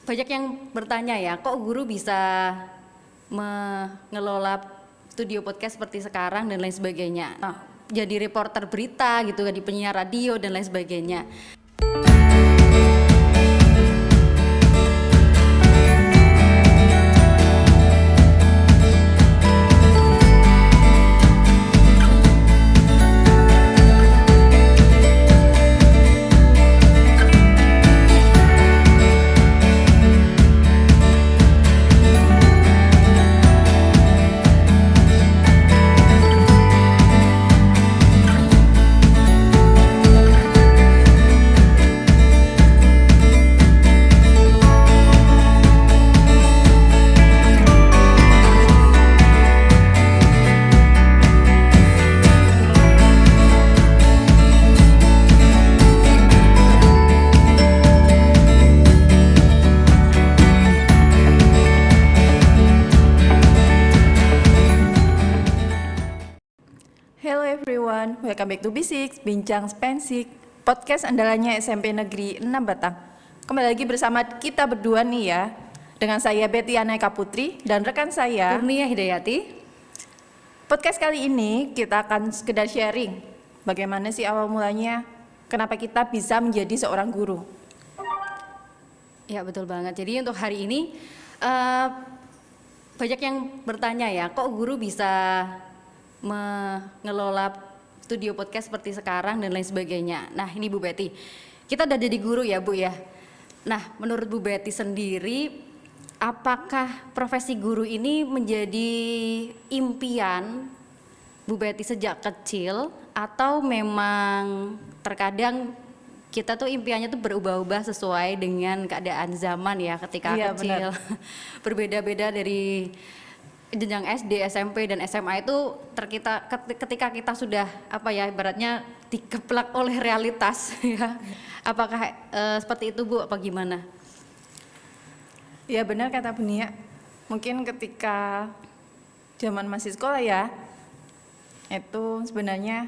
Banyak yang bertanya ya, kok guru bisa mengelola studio podcast seperti sekarang dan lain sebagainya. Jadi reporter berita gitu, di penyiar radio dan lain sebagainya. Hello everyone, welcome back to B6, Bincang Spensik, podcast andalannya SMP Negeri 6 Batang. Kembali lagi bersama kita berdua nih ya, dengan saya Betty Aneka Putri dan rekan saya Kurnia Hidayati. Podcast kali ini kita akan sekedar sharing bagaimana sih awal mulanya, kenapa kita bisa menjadi seorang guru. Ya betul banget, jadi untuk hari ini banyak yang bertanya ya, kok guru bisa mengelola studio podcast seperti sekarang dan lain sebagainya. Nah ini Bu Betty, kita udah jadi guru ya Bu ya. Nah menurut Bu Betty sendiri, apakah profesi guru ini menjadi impian Bu Betty sejak kecil, atau memang terkadang kita tuh impiannya tuh berubah-ubah sesuai dengan keadaan zaman ya ketika kecil. Berbeda-beda dari jenjang SD, SMP dan SMA itu ketika kita sudah ibaratnya dikeplak oleh realitas ya. Apakah seperti itu Bu, apa gimana? Ya benar kata Bu Nia, mungkin ketika zaman masih sekolah ya, itu sebenarnya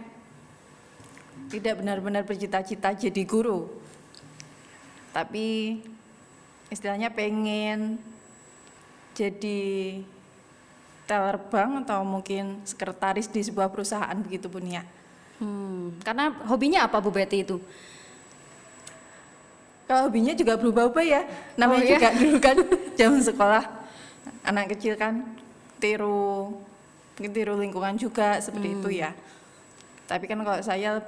tidak benar-benar bercita-cita jadi guru, tapi istilahnya pengen jadi teller bank atau mungkin sekretaris di sebuah perusahaan begitu Bu Nia. Karena hobinya apa Bu Betty itu? Kalau hobinya juga berubah-ubah ya, namanya juga dulu kan zaman sekolah anak kecil kan mungkin tiru lingkungan juga seperti itu ya. Tapi kan kalau saya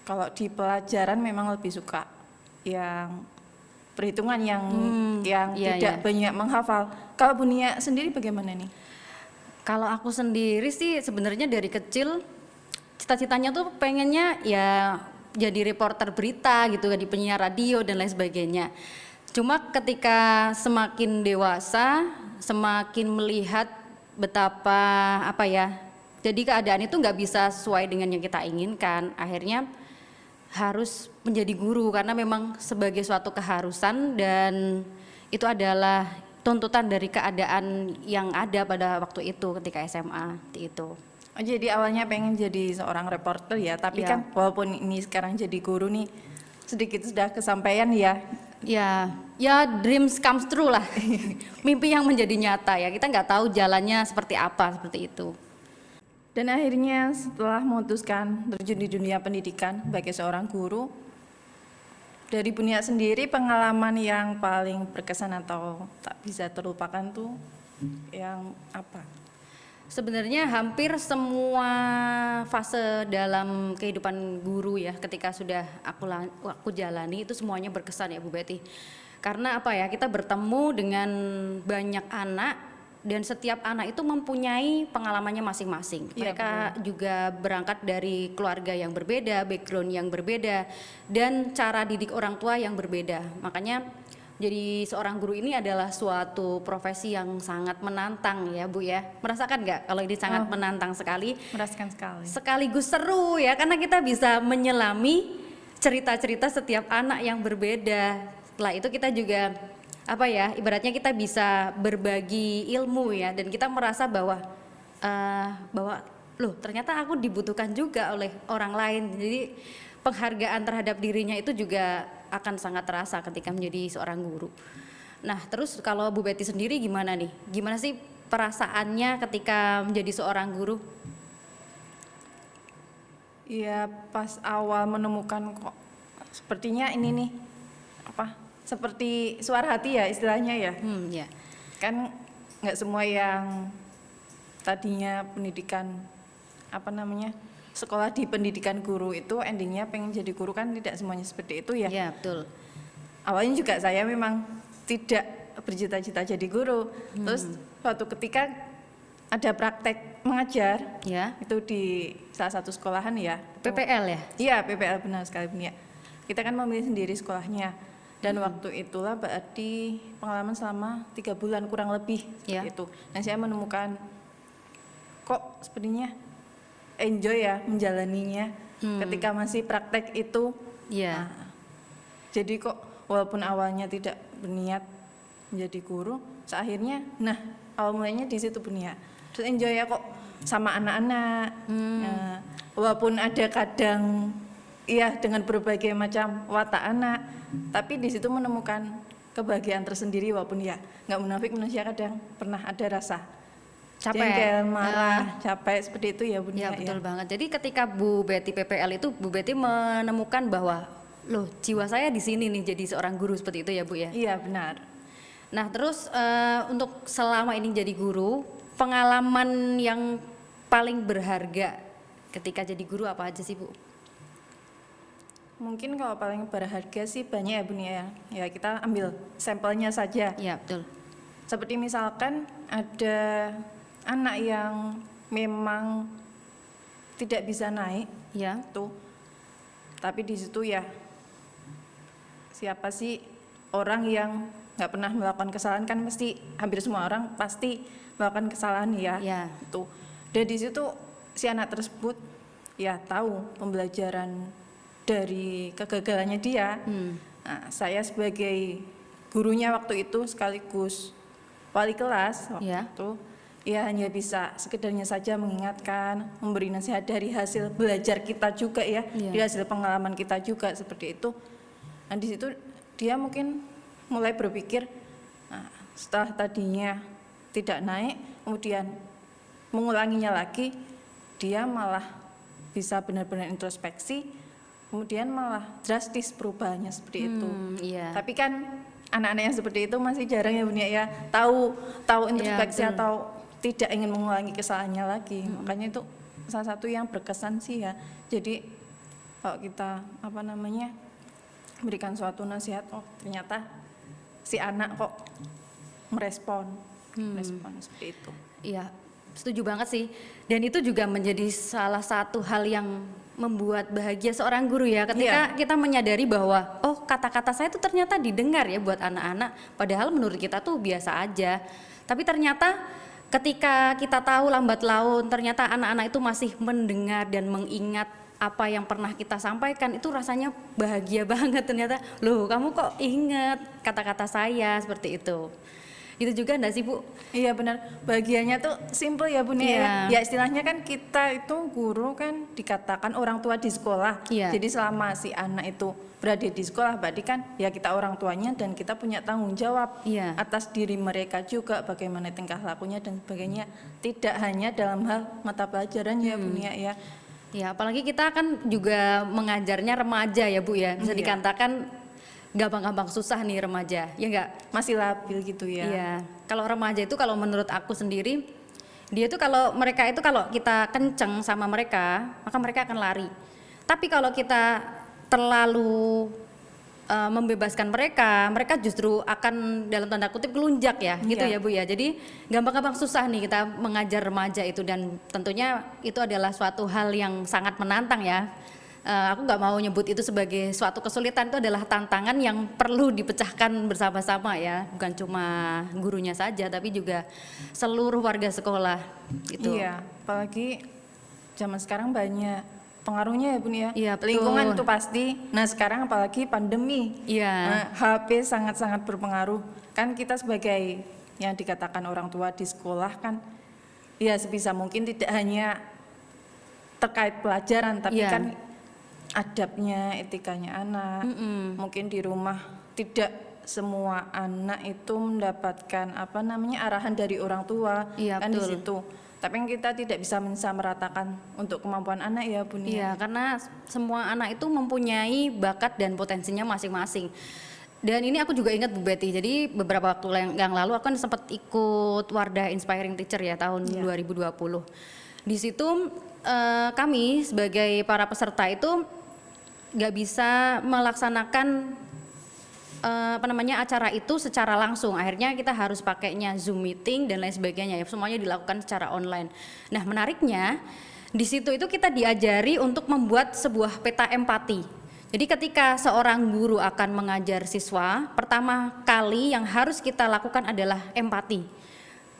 kalau di pelajaran memang lebih suka yang perhitungan yang tidak banyak menghafal. Kalau Bu Nia sendiri bagaimana nih? Kalau aku sendiri sih sebenarnya dari kecil cita-citanya tuh pengennya ya jadi reporter berita gitu, di penyiar radio dan lain sebagainya. Cuma ketika semakin dewasa, semakin melihat betapa jadi keadaan itu nggak bisa sesuai dengan yang kita inginkan. Akhirnya harus menjadi guru karena memang sebagai suatu keharusan, dan itu adalah tuntutan dari keadaan yang ada pada waktu itu ketika SMA itu. Oh, jadi awalnya pengen jadi seorang reporter ya, tapi kan walaupun ini sekarang jadi guru nih, sedikit sudah kesampaian ya. Ya dreams comes true lah. Mimpi yang menjadi nyata ya, kita nggak tahu jalannya seperti apa, seperti itu. Dan akhirnya setelah memutuskan terjun di dunia pendidikan sebagai seorang guru, dari Bu Nia sendiri pengalaman yang paling berkesan atau tak bisa terlupakan tuh yang apa? Sebenarnya hampir semua fase dalam kehidupan guru ya, ketika sudah aku jalani itu semuanya berkesan ya Bu Betty. Karena kita bertemu dengan banyak anak, dan setiap anak itu mempunyai pengalamannya masing-masing. Mereka juga berangkat dari keluarga yang berbeda, background yang berbeda, dan cara didik orang tua yang berbeda. Makanya jadi seorang guru ini adalah suatu profesi yang sangat menantang ya Bu ya. Merasakan nggak kalau ini sangat menantang sekali? Merasakan sekali. Sekaligus seru ya, karena kita bisa menyelami cerita-cerita setiap anak yang berbeda. Setelah itu kita juga ibaratnya kita bisa berbagi ilmu ya, dan kita merasa bahwa loh ternyata aku dibutuhkan juga oleh orang lain. Jadi penghargaan terhadap dirinya itu juga akan sangat terasa ketika menjadi seorang guru. Nah, terus kalau Bu Betty sendiri gimana nih? Gimana sih perasaannya ketika menjadi seorang guru? Ya pas awal menemukan kok sepertinya ini nih apa seperti suara hati ya istilahnya ya. Ya. Kan nggak semua yang tadinya pendidikan apa namanya sekolah di pendidikan guru itu endingnya pengen jadi guru, kan tidak semuanya seperti itu ya. Iya, betul. Awalnya juga saya memang tidak bercita-cita jadi guru. Terus suatu ketika ada praktek mengajar Ya. itu di salah satu sekolahan ya. PPL ya? Iya, PPL benar sekali Bun ya. Kita kan memilih sendiri sekolahnya. Dan waktu itulah berarti pengalaman selama 3 bulan kurang lebih Ya. seperti itu. Dan saya menemukan kok sepertinya enjoy ya menjalaninya ketika masih praktek itu. Iya. Nah, jadi kok walaupun awalnya tidak berniat menjadi guru, akhirnya nah awal mulanya di situ Bun ya. Terus enjoy ya kok sama anak-anak. Nah, walaupun ada kadang iya dengan berbagai macam watak anak, tapi di situ menemukan kebahagiaan tersendiri walaupun ya nggak munafik, manusia kadang pernah ada rasa Capek. jengkel, marah, capek seperti itu ya Bun Ya, ya. betul banget. Jadi ketika Bu Betty PPL itu, Bu Betty menemukan bahwa loh jiwa saya di sini nih jadi seorang guru seperti itu ya Bu ya. Iya benar. Nah terus untuk selama ini jadi guru, pengalaman yang paling berharga ketika jadi guru apa aja sih Bu? Mungkin kalau paling berharga sih banyak ya Bun ya. Ya kita ambil sampelnya saja. Ya betul. Seperti misalkan ada anak yang memang tidak bisa naik Ya. tuh, tapi di situ ya siapa sih orang yang nggak pernah melakukan kesalahan, kan mesti hampir semua orang pasti melakukan kesalahan ya. Ya. Tuh. Dan di situ si anak tersebut ya tahu pembelajaran dari kegagalannya dia. Nah, saya sebagai gurunya waktu itu sekaligus wali kelas waktu Ya. itu ya hanya bisa sekedarnya saja mengingatkan, memberi nasihat dari hasil belajar kita juga ya, Iya. dari hasil pengalaman kita juga seperti itu. Nah di situ dia mungkin mulai berpikir, nah, setelah tadinya tidak naik, kemudian mengulanginya lagi, dia malah bisa benar-benar introspeksi, kemudian malah drastis perubahannya seperti itu. Iya. Tapi kan anak-anak yang seperti itu masih jarang ya Bun ya, tahu introspeksi Iya, betul. atau tidak ingin mengulangi kesalahannya lagi. Makanya itu salah satu yang berkesan sih ya. Jadi kalau kita apa namanya berikan suatu nasihat, oh ternyata si anak kok merespon seperti itu. Iya, setuju banget sih. Dan itu juga menjadi salah satu hal yang membuat bahagia seorang guru ya, ketika kita menyadari bahwa oh kata-kata saya itu ternyata didengar ya buat anak-anak, padahal menurut kita tuh biasa aja. Tapi ternyata ketika kita tahu lambat laun ternyata anak-anak itu masih mendengar dan mengingat apa yang pernah kita sampaikan, itu rasanya bahagia banget. Ternyata loh kamu kok ingat kata-kata saya seperti itu. Itu juga enggak sih Bu? Iya benar, bahagianya tuh simple ya Bun Iya. ya. Ya istilahnya kan kita itu guru kan dikatakan orang tua di sekolah. Iya. Jadi selama si anak itu berada di sekolah, berarti kan ya kita orang tuanya dan kita punya tanggung jawab Iya. atas diri mereka juga, bagaimana tingkah lakunya dan sebagainya. Tidak hanya dalam hal mata pelajaran ya Bun ya. Ya, apalagi kita kan juga mengajarnya remaja ya Bu ya. Bisa Iya. dikatakan gampang-gampang susah nih remaja, ya enggak? Masih labil gitu ya. Iya. Kalau remaja itu kalau menurut aku sendiri, dia itu kalau mereka itu kalau kita kenceng sama mereka, maka mereka akan lari. Tapi kalau kita terlalu membebaskan mereka, mereka justru akan dalam tanda kutip gelunjak ya, gitu Iya. ya Bu ya. Jadi gampang-gampang susah nih kita mengajar remaja itu, dan tentunya itu adalah suatu hal yang sangat menantang ya. Aku nggak mau nyebut itu sebagai suatu kesulitan, itu adalah tantangan yang perlu dipecahkan bersama-sama ya, bukan cuma gurunya saja tapi juga seluruh warga sekolah gitu. Iya, apalagi zaman sekarang banyak pengaruhnya ya Bun ya. Iya, betul. Lingkungan itu pasti. Nah sekarang apalagi pandemi. Iya. Nah, HP sangat-sangat berpengaruh. Kan kita sebagai yang dikatakan orang tua di sekolah kan, ya sebisa mungkin tidak hanya terkait pelajaran, tapi Iya. kan adabnya, etikanya anak. Mungkin di rumah tidak semua anak itu mendapatkan arahan dari orang tua, Iya, kan di betul. situ. Tapi kan kita tidak bisa mensamaratakan untuk kemampuan anak ya Bun. Iya, karena semua anak itu mempunyai bakat dan potensinya masing-masing. Dan ini aku juga ingat Bu Betty, jadi beberapa waktu yang lalu aku kan sempat ikut Wardah Inspiring Teacher ya tahun 2020. Di situ kami sebagai para peserta itu nggak bisa melaksanakan acara itu secara langsung. Akhirnya kita harus pakainya Zoom meeting dan lain sebagainya ya, semuanya dilakukan secara online. Nah, menariknya di situ itu kita diajari untuk membuat sebuah peta empati. Jadi ketika seorang guru akan mengajar siswa, pertama kali yang harus kita lakukan adalah empati.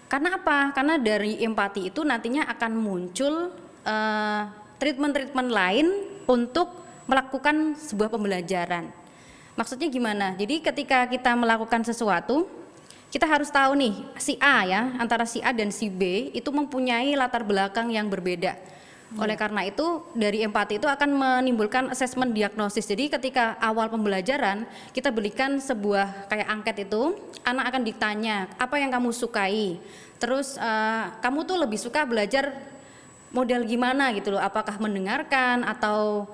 Karena apa? Karena dari empati itu nantinya akan muncul treatment-treatment lain untuk melakukan sebuah pembelajaran. Maksudnya gimana? Jadi ketika kita melakukan sesuatu, kita harus tahu nih, si A ya, antara si A dan si B itu mempunyai latar belakang yang berbeda. Oleh karena itu, dari empati itu akan menimbulkan asesmen diagnosis. Jadi ketika awal pembelajaran, kita berikan sebuah kayak angket itu, anak akan ditanya, apa yang kamu sukai? Terus kamu tuh lebih suka belajar model gimana gitu loh, apakah mendengarkan atau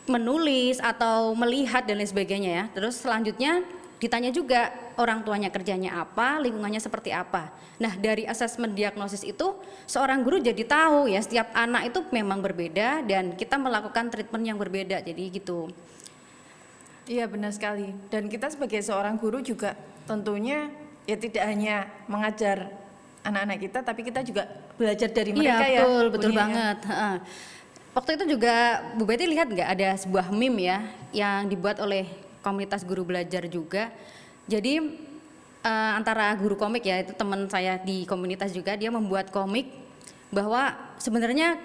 menulis atau melihat dan lain sebagainya ya. Terus selanjutnya ditanya juga orang tuanya kerjanya apa, lingkungannya seperti apa. Nah, dari asesmen diagnosis itu seorang guru jadi tahu ya setiap anak itu memang berbeda dan kita melakukan treatment yang berbeda. Jadi gitu. Iya benar sekali. Dan kita sebagai seorang guru juga tentunya ya tidak hanya mengajar anak-anak kita, tapi kita juga belajar dari mereka iya, ya. betul Bun, banget. Heeh. Waktu itu juga Bu Betty lihat nggak ada sebuah meme ya yang dibuat oleh komunitas guru belajar juga. Jadi antara guru komik ya, itu teman saya di komunitas juga, dia membuat komik bahwa sebenarnya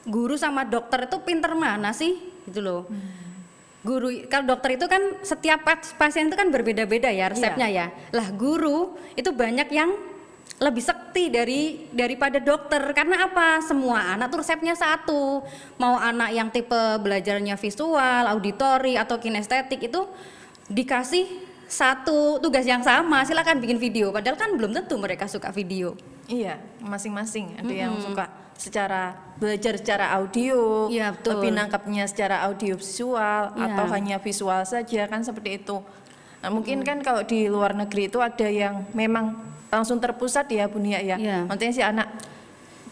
guru sama dokter itu pinter mana sih gitu loh. Guru, kalau dokter itu kan setiap pasien itu kan berbeda-beda ya resepnya ya. Lah guru itu banyak yang lebih sakti daripada dokter. Karena apa? Semua anak tuh resepnya satu. Mau anak yang tipe belajarnya visual, auditori atau kinestetik itu dikasih satu tugas yang sama, silakan bikin video. Padahal kan belum tentu mereka suka video. Iya, masing-masing. Ada yang suka belajar secara audio, Iya, betul. lebih nangkapnya secara audio visual, Iya. atau hanya visual saja, kan seperti itu. Nah, mungkin kan kalau di luar negeri itu ada yang memang langsung terpusat ya Bun ya. Iya. Nanti si anak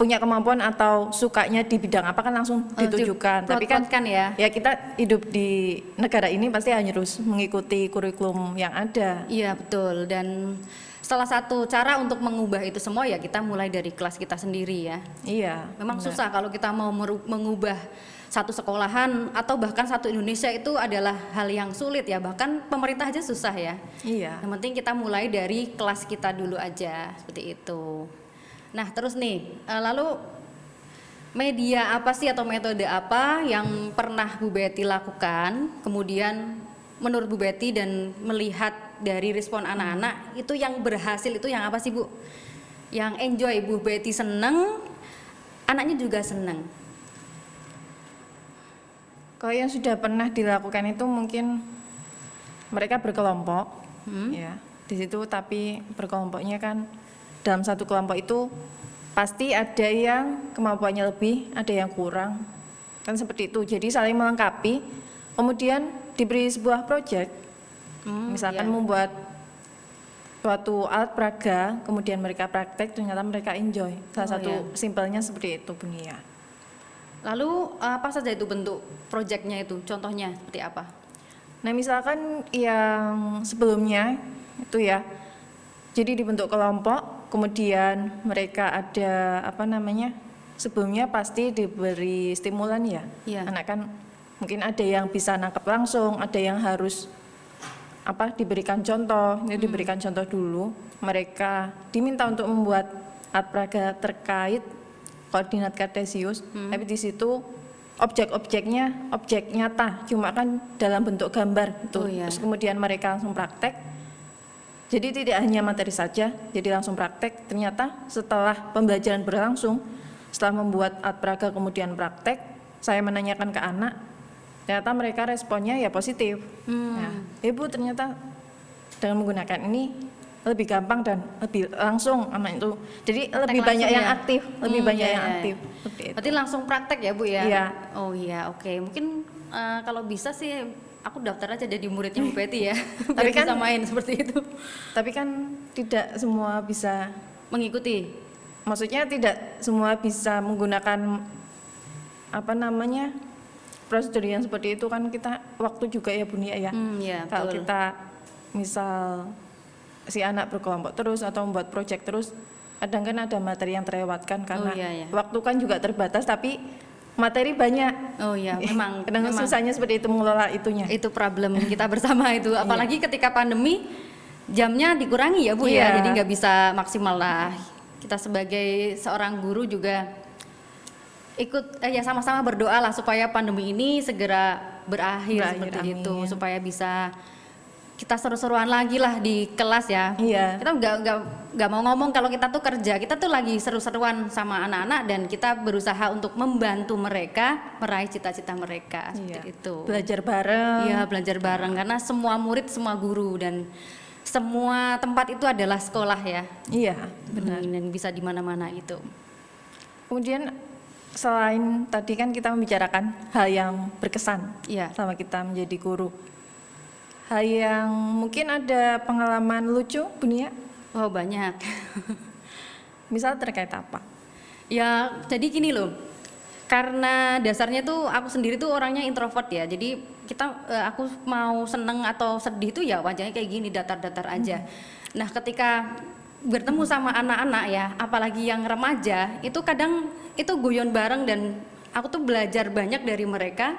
punya kemampuan atau sukanya di bidang apa kan langsung ditujukan. Tapi kan ya. ya kita hidup di negara ini pasti harus mengikuti kurikulum yang ada. Iya, betul. Dan salah satu cara untuk mengubah itu semua ya kita mulai dari kelas kita sendiri ya. Iya. Memang susah kalau kita mau mengubah satu sekolahan atau bahkan satu Indonesia, itu adalah hal yang sulit ya. Bahkan pemerintah aja susah ya. Iya. Yang penting kita mulai dari kelas kita dulu aja, seperti itu. Nah, terus nih, lalu media apa sih atau metode apa yang pernah Bu Betty lakukan, kemudian menurut Bu Betty dan melihat dari respon anak-anak itu yang berhasil, itu yang apa sih Bu? Yang enjoy, Bu Betty seneng, anaknya juga seneng. Kalau yang sudah pernah dilakukan itu mungkin mereka berkelompok, ya di situ. Tapi berkelompoknya kan dalam satu kelompok itu pasti ada yang kemampuannya lebih, ada yang kurang, kan seperti itu. Jadi saling melengkapi. Kemudian diberi sebuah proyek, misalkan membuat suatu alat peraga, kemudian mereka praktek, ternyata mereka enjoy. Salah satu simpelnya seperti itu Bunia. Lalu apa saja itu bentuk proyeknya itu? Contohnya seperti apa? Nah misalkan yang sebelumnya itu ya, jadi dibentuk kelompok, kemudian mereka ada sebelumnya pasti diberi stimulan ya. Iya. Anak kan mungkin ada yang bisa nangkep langsung, ada yang harus diberikan contoh. Ini diberikan contoh dulu. Mereka diminta untuk membuat alat peraga terkait koordinat kartesius, tapi di situ objek-objeknya objek nyata, cuma kan dalam bentuk gambar gitu. Terus kemudian mereka langsung praktek. Jadi tidak hanya materi saja, jadi langsung praktek. Ternyata setelah pembelajaran berlangsung, setelah membuat alat peraga kemudian praktek, saya menanyakan ke anak, ternyata mereka responnya ya positif. Nah, Ibu ternyata dengan menggunakan ini lebih gampang dan lebih langsung anak itu. Jadi lebih banyak langsung yang ya? aktif, lebih banyak Iya, yang iya. aktif. Seperti itu. Berarti langsung praktek ya Bu ya? Iya. Oh iya, oke. Mungkin kalau bisa sih aku daftar aja jadi muridnya Bu Betty ya. Biar Tapi kan- bisa main seperti itu. Tapi kan tidak semua bisa, Mengikuti. maksudnya tidak semua bisa menggunakan apa namanya prosedur yang seperti itu, kan kita waktu juga ya Bu Nia ya. Iya, Kalau betul. kita misal si anak berkelompok terus atau membuat proyek terus, kadang kan ada materi yang terlewatkan karena iya, iya. waktu kan juga terbatas, tapi materi banyak. Oh iya, memang Kadang memang susahnya seperti itu mengelola itunya. itu problem kita bersama itu. Apalagi ketika pandemi jamnya dikurangi ya Bu Iya. ya. Jadi nggak bisa maksimal lah. Kita sebagai seorang guru juga ikut ya sama-sama berdoa lah supaya pandemi ini segera berakhir seperti amin. itu, supaya bisa kita seru-seruan lagi lah di kelas ya. Iya. Kita nggak mau ngomong kalau kita tuh kerja, kita tuh lagi seru-seruan sama anak-anak dan kita berusaha untuk membantu mereka meraih cita-cita mereka seperti Iya. itu. Belajar bareng. Iya, belajar bareng karena semua murid, semua guru dan semua tempat itu adalah sekolah ya. Iya, benar. Dan bisa di mana-mana itu. Kemudian selain tadi kan kita membicarakan hal yang berkesan Iya. selama kita menjadi guru. Hal yang mungkin ada pengalaman lucu, Bu Nia? Oh, banyak. Misal terkait apa? Ya, jadi gini loh. Karena dasarnya tuh aku sendiri tuh orangnya introvert ya. Jadi aku mau seneng atau sedih tuh ya wajahnya kayak gini, datar-datar aja. Nah, ketika bertemu sama anak-anak ya, apalagi yang remaja, itu kadang itu guyon bareng dan aku tuh belajar banyak dari mereka.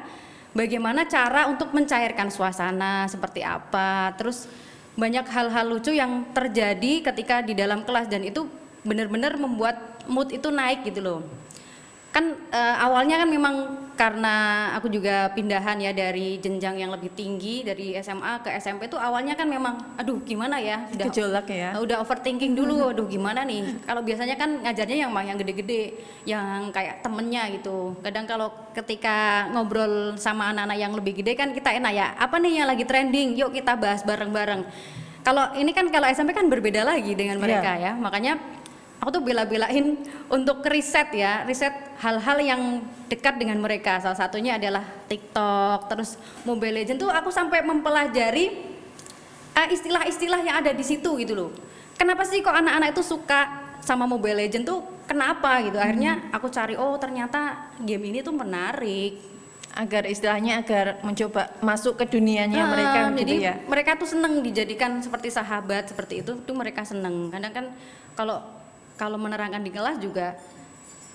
Bagaimana cara untuk mencairkan suasana seperti apa, terus banyak hal-hal lucu yang terjadi ketika di dalam kelas dan itu benar-benar membuat mood itu naik gitu loh. Kan awalnya kan memang karena aku juga pindahan ya dari jenjang yang lebih tinggi dari SMA ke SMP tuh awalnya kan memang aduh gimana ya, Gejolak ya. udah overthinking dulu, aduh gimana nih. Kalau biasanya kan ngajarnya yang gede-gede, yang kayak temennya gitu. Kadang kalau ketika ngobrol sama anak-anak yang lebih gede kan kita enak ya, apa nih yang lagi trending, yuk kita bahas bareng-bareng. Kalau ini kan kalau SMP kan berbeda lagi dengan mereka ya, makanya aku tuh bela-belain untuk riset hal-hal yang dekat dengan mereka. Salah satunya adalah TikTok, terus Mobile Legends tuh aku sampai mempelajari istilah-istilah yang ada di situ gitu loh. Kenapa sih kok anak-anak itu suka sama Mobile Legends tuh? Kenapa gitu? Akhirnya aku cari, oh ternyata game ini tuh menarik. Agar istilahnya agar mencoba masuk ke dunianya mereka gitu Jadi ya. mereka tuh seneng dijadikan seperti sahabat seperti itu tuh mereka seneng. Kadang kan kalau menerangkan di kelas juga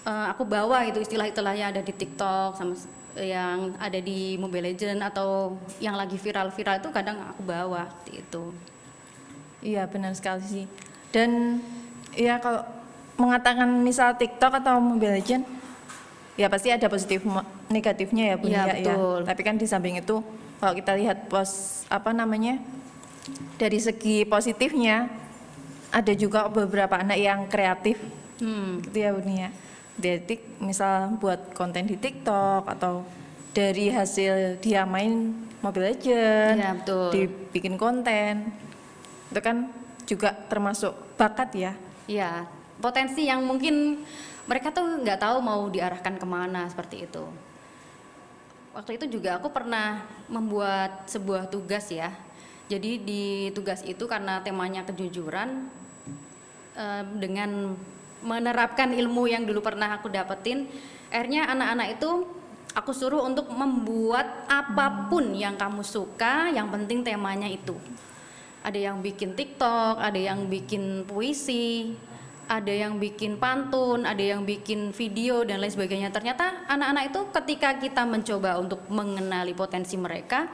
aku bawa itu istilah-istilah yang ada di TikTok sama yang ada di Mobile Legends atau yang lagi viral-viral itu kadang aku bawa seperti itu. Iya, benar sekali sih. Dan ya kalau mengatakan misal TikTok atau Mobile Legends, ya pasti ada positif negatifnya ya Bu Iya, Nia ya. betul. Tapi kan di samping itu kalau kita lihat dari segi positifnya, ada juga beberapa anak yang kreatif gitu ya Bu Nia. Misal buat konten di TikTok atau dari hasil dia main Mobile Legends, Iya, betul. dibikin konten, itu kan juga termasuk bakat ya. Iya, potensi yang mungkin mereka tuh nggak tahu mau diarahkan kemana seperti itu. Waktu itu juga aku pernah membuat sebuah tugas ya. Jadi di tugas itu karena temanya kejujuran, dengan menerapkan ilmu yang dulu pernah aku dapetin, akhirnya anak-anak itu aku suruh untuk membuat apapun yang kamu suka, yang penting temanya itu. Ada yang bikin TikTok, ada yang bikin puisi, ada yang bikin pantun, ada yang bikin video dan lain sebagainya. Ternyata anak-anak itu ketika kita mencoba untuk mengenali potensi mereka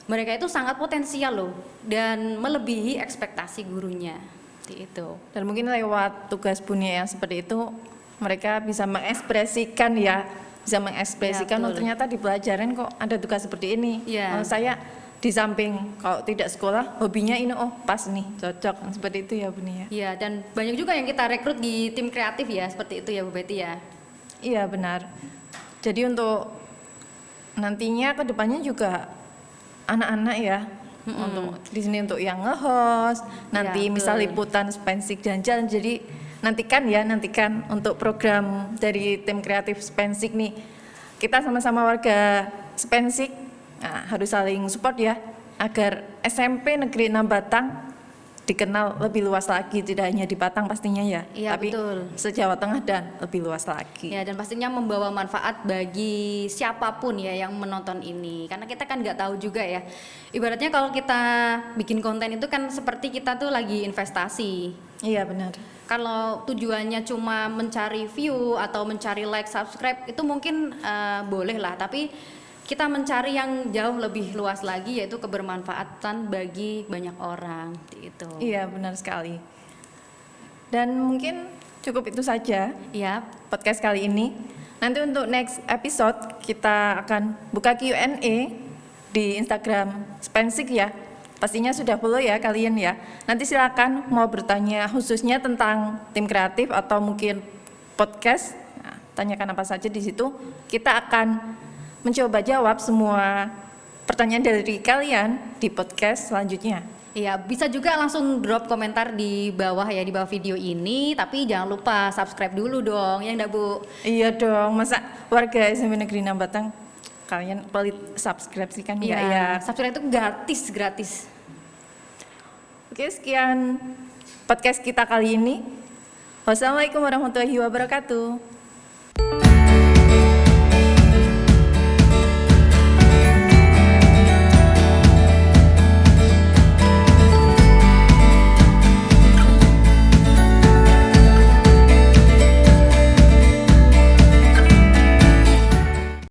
itu sangat potensial loh dan melebihi ekspektasi gurunya. Seperti itu. Dan mungkin lewat tugas Bunia yang seperti itu mereka bisa mengekspresikan ya, betul. oh ternyata di pelajaran kok ada tugas seperti ini. Ya. Kalau saya di samping kalau tidak sekolah hobinya ini, oh pas nih cocok seperti itu ya Bunia. Iya, dan banyak juga yang kita rekrut di tim kreatif ya, seperti itu ya Bu Betty ya. Iya benar. Jadi untuk nantinya kedepannya juga anak-anak ya, untuk di sini untuk yang nge-host, nanti Ya, misal betul. liputan Spensik jalan-jalan. Jadi nantikan untuk program dari tim kreatif Spensik nih, kita sama-sama warga Spensik harus saling support ya, agar SMP Negeri 6 Batang dikenal lebih luas lagi, tidak hanya di Batang pastinya ya, Iya, tapi betul. se-Jawa Tengah dan lebih luas lagi. Ya, dan pastinya membawa manfaat bagi siapapun ya yang menonton ini. Karena kita kan nggak tahu juga ya. Ibaratnya kalau kita bikin konten itu kan seperti kita tuh lagi investasi. Iya benar. Kalau tujuannya cuma mencari view atau mencari like, subscribe itu mungkin boleh lah. Tapi kita mencari yang jauh lebih luas lagi, yaitu kebermanfaatan bagi banyak orang gitu. Iya benar sekali. Dan mungkin cukup itu saja Iya. podcast kali ini. Nanti untuk next episode kita akan buka Q&A di Instagram Spensik ya. Pastinya sudah follow ya kalian ya. Nanti silakan mau bertanya khususnya tentang tim kreatif atau mungkin podcast. Nah, tanyakan apa saja di situ. Kita akan mencoba jawab semua pertanyaan dari kalian di podcast selanjutnya. Iya, bisa juga langsung drop komentar di bawah ya, di bawah video ini. Tapi jangan lupa subscribe dulu dong, ya enggak Bu? Iya dong, masa warga SMP Negeri 6 Batang kalian pelit subscribe sih kan enggak ya? Subscribe itu gratis. Oke, sekian podcast kita kali ini. Wassalamualaikum warahmatullahi wabarakatuh.